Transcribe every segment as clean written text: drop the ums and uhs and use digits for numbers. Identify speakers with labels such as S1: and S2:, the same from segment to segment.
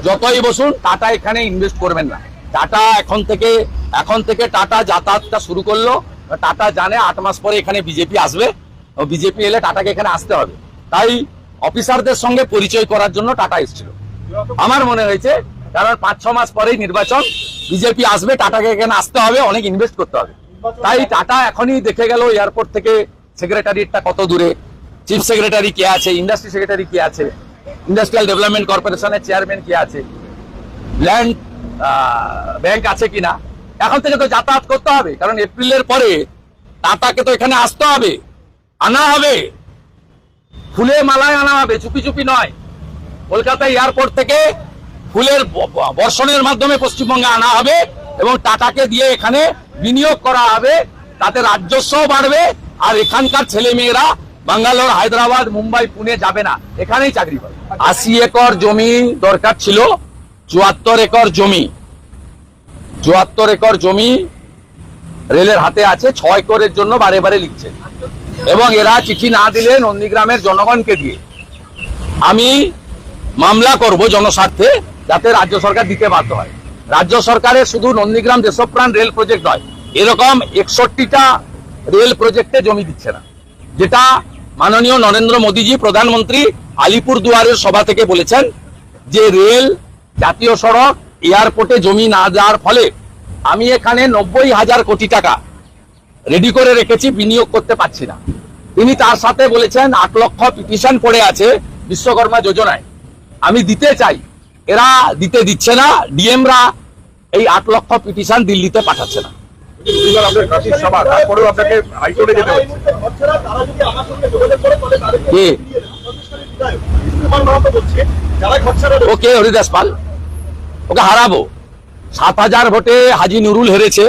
S1: যতই বসুন টাটা এখানে ইনভেস্ট করবেন না। টাটা এখন থেকে টাটা যাতায়াতটা শুরু করলো। টাটা জানে 8 মাস পরে এখানে বিজেপি আসবে, বিজেপি এলে টাটাকে এখানে আসতে হবে। তাই অফিসারদের সঙ্গে পরিচয় করার জন্য টাটা এসেছিল আমার মনে হয়েছে। কারণ 5-6 মাস পরেই নির্বাচন, বিজেপি আসবে, টাটাকে এখানে আসতে হবে, অনেক ইনভেস্ট করতে হবে। তাই টাটা এখনই দেখে গেল এয়ারপোর্ট থেকে সেক্রেটারিয়েটটা কত দূরে, চিফ সেক্রেটারি কে আছে, ইন্ডাস্ট্রি সেক্রেটারি কে আছে, ইন্ডাস্ট্রিয়াল ডেভেলপমেন্ট কর্পোরেশনের চেয়ারম্যান কে আছে, ল্যান্ড ব্যাংক আছে কিনা। এখন থেকে তো যাতায়াত করতে হবে, কারণ এপ্রিলের পরে টাটাকে তো এখানে আসতে হবে, আনা হবে, ফুলে মালায় আনা হবে, চুপি চুপি নয়। কলকাতা এয়ারপোর্ট থেকে ফুলের বর্ষণের মাধ্যমে পশ্চিমবঙ্গে আনা হবে এবং টাটাকে দিয়ে এখানে বিনিয়োগ করা হবে, তাতে রাজস্ব বাড়বে। আর এখানকার ছেলে মেয়েরা বাঙ্গালোর, হায়দ্রাবাদ, মুম্বাই, পুনে যাবে না, এখানেই চাকরি পাবে। 80 একর জমি দরকার ছিল, 74 একর জমি, 74 একর জমি রেলের হাতে আছে। 6 একরের জন্য বারে বারে লিখছে এবং এরা চিঠি না দিলে নন্দীগ্রামের জনগণকে দিয়ে আমি মামলা করব জনস্বার্থে, যাতে রাজ্য সরকার দিতে বাধ্য হয়। রাজ্য সরকারের শুধু নন্দীগ্রাম দেশপ্রাণ রেল প্রজেক্ট নয়, এরকম 61টা রেল প্রজেক্টে জমি দিচ্ছে না, যেটা মাননীয় নরেন্দ্র মোদীজি প্রধানমন্ত্রী আলিপুরদুয়ারের সভা থেকে বলেছেন যে রেল, জাতীয় সড়ক, এয়ারপোর্টে জমি না দেওয়ার ফলে আমি এখানে 90,000 কোটি টাকা রেডি করে রেখেছি, বিনিয়োগ করতে পারছি না। তিনি তার সাথে বলেছেন 8 লক্ষ পিটিশন পড়ে আছে বিশ্বকর্মা যোজনায়, আমি দিতে চাই, এরা দিচ্ছে না। ডিএমরা এই 8 লক্ষ পিটিশন দিল্লিতে পাঠাচ্ছে না। ওকে হরিদাস পাল, ওকে হারাবো। 7,000 ভোটে হাজি নুরুল হেরেছে,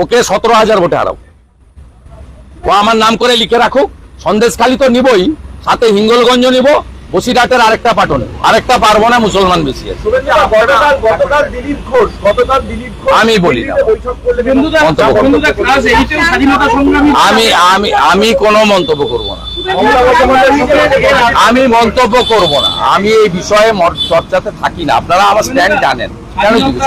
S1: ওকে 17,000 ভোটে হারাবো। ও আমার নাম করে লিখে রাখুক, সন্দেশখালি তো নিবই, সাথে হিঙ্গলগঞ্জ নিব, বসিরহাটের আরেকটা পাটন, আরেকটা পারবো না, মুসলমান বেশি আছে। আমি বলি না, আমি কোনো মন্তব্য করব না, আমি মন্তব্য করব না, আমি এই বিষয়ে চর্চাতে থাকি না। আপনারা আমার স্ট্যান্ড জানেন, কেন জিজ্ঞেস